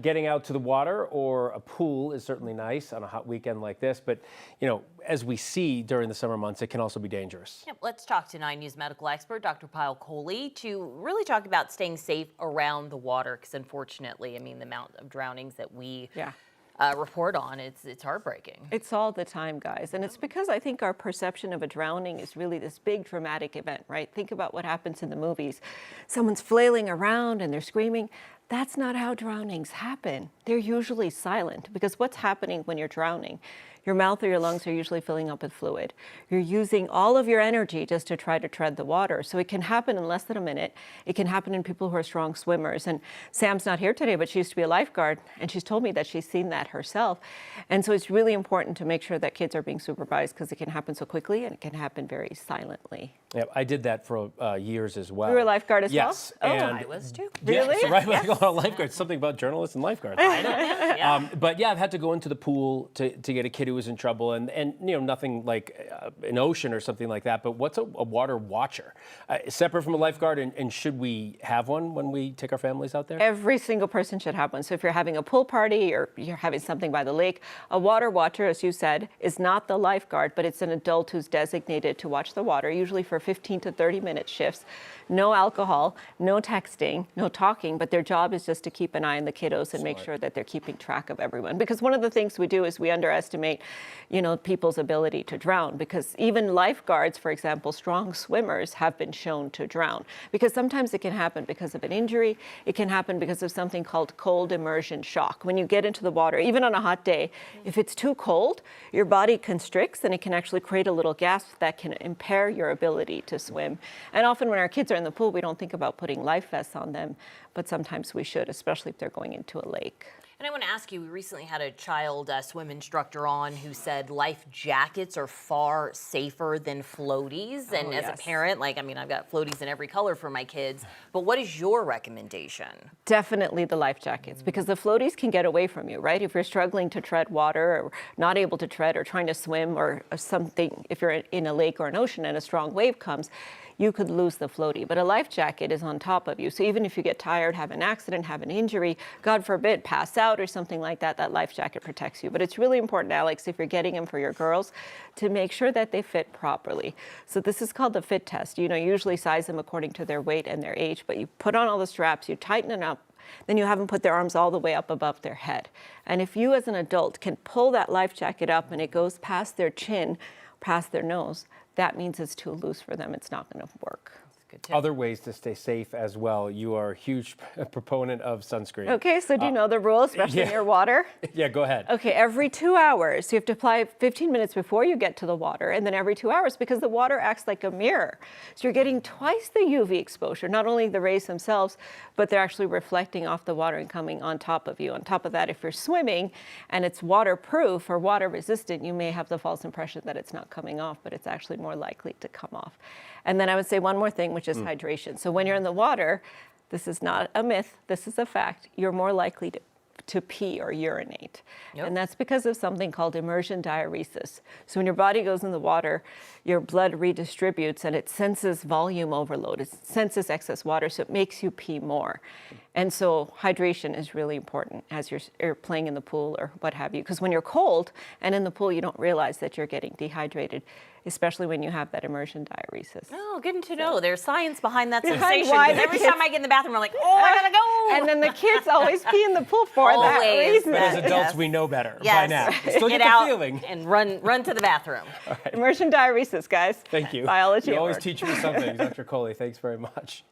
Getting out to the water or a pool is certainly nice on a hot weekend like this, but as we see during the summer months, it can also be dangerous. Yep, let's talk to 9 News medical expert Dr. Payal Kohli to really talk about staying safe around the water, because unfortunately, I mean, the amount of drownings that we report on, it's heartbreaking. It's all the time, guys. And it's because I think our perception of a drowning is really this big dramatic event, right? Think about what happens in the movies. Someone's flailing around and they're screaming. That's not how drownings happen. They're usually silent, because what's happening when you're drowning? Your mouth or your lungs are usually filling up with fluid. You're using all of your energy just to try to tread the water. So it can happen in less than a minute. It can happen in people who are strong swimmers. And Sam's not here today, but she used to be a lifeguard, and she's told me that she's seen that herself. And so it's really important to make sure that kids are being supervised, because it can happen so quickly and it can happen very silently. Yeah, I did that for years as well. You were a lifeguard as well? Yes. Oh, and I was too. Really? Yeah, so right when I go on a lifeguard, something about journalists and lifeguards. I know, yeah. But yeah, I've had to go into the pool to get a kid who was in trouble, and nothing like an ocean or something like that. But what's a water watcher? Separate from a lifeguard, and should we have one when we take our families out there? Every single person should have one. So if you're having a pool party or you're having something by the lake, a water watcher, as you said, is not the lifeguard, but it's an adult who's designated to watch the water, usually for 15 to 30-minute shifts. No alcohol, no texting, no talking, but their job is just to keep an eye on the kiddos and make sure that they're keeping track of everyone. Because one of the things we do is we underestimate, people's ability to drown, because even lifeguards, for example, strong swimmers, have been shown to drown. Because sometimes it can happen because of an injury. It can happen because of something called cold immersion shock. When you get into the water, even on a hot day, if it's too cold, your body constricts and it can actually create a little gasp that can impair your ability to swim. And often when our kids are in the pool, we don't think about putting life vests on them, but sometimes we should, especially if they're going into a lake. And I want to ask you, we recently had a child swim instructor on who said life jackets are far safer than floaties. And as a parent, I've got floaties in every color for my kids. But what is your recommendation? Definitely the life jackets, because the floaties can get away from you, right? If you're struggling to tread water or not able to tread or trying to swim or something, if you're in a lake or an ocean and a strong wave comes, you could lose the floaty. But a life jacket is on top of you. So even if you get tired, have an accident, have an injury, God forbid, pass out or something like that, that life jacket protects you. But it's really important, Alex, if you're getting them for your girls, to make sure that they fit properly. So this is called the fit test. You usually size them according to their weight and their age, but you put on all the straps, you tighten it up, then you have them put their arms all the way up above their head. And if you as an adult can pull that life jacket up and it goes past their chin, past their nose, that means it's too loose for them. It's not going to work. Other ways to stay safe as well. You are a huge proponent of sunscreen. Okay, so do you know the rule, especially near water? Yeah, go ahead. Okay, every 2 hours, you have to apply 15 minutes before you get to the water, and then every 2 hours, because the water acts like a mirror. So you're getting twice the UV exposure, not only the rays themselves, but they're actually reflecting off the water and coming on top of you. On top of that, if you're swimming and it's waterproof or water resistant, you may have the false impression that it's not coming off, but it's actually more likely to come off. And then I would say one more thing, which is hydration. So when you're in the water, this is not a myth, this is a fact, you're more likely to pee or urinate. Yep. And that's because of something called immersion diuresis. So when your body goes in the water, your blood redistributes and it senses volume overload. It senses excess water, so it makes you pee more. And so hydration is really important as you're playing in the pool or what have you. Because when you're cold and in the pool, you don't realize that you're getting dehydrated, especially when you have that immersion diuresis. Oh, good to know. There's science behind that Behind sensation. why Every the kids- time I get in the bathroom, I'm like, oh, I gotta go. And then the kids always pee in the pool for that Always. reason. But as adults, we know better by now. Still Get get the out feeling. and run to the bathroom. Immersion diuresis, guys. Thank you. Biology. You at always work. teach me something, Dr. Kohli. Thanks very much.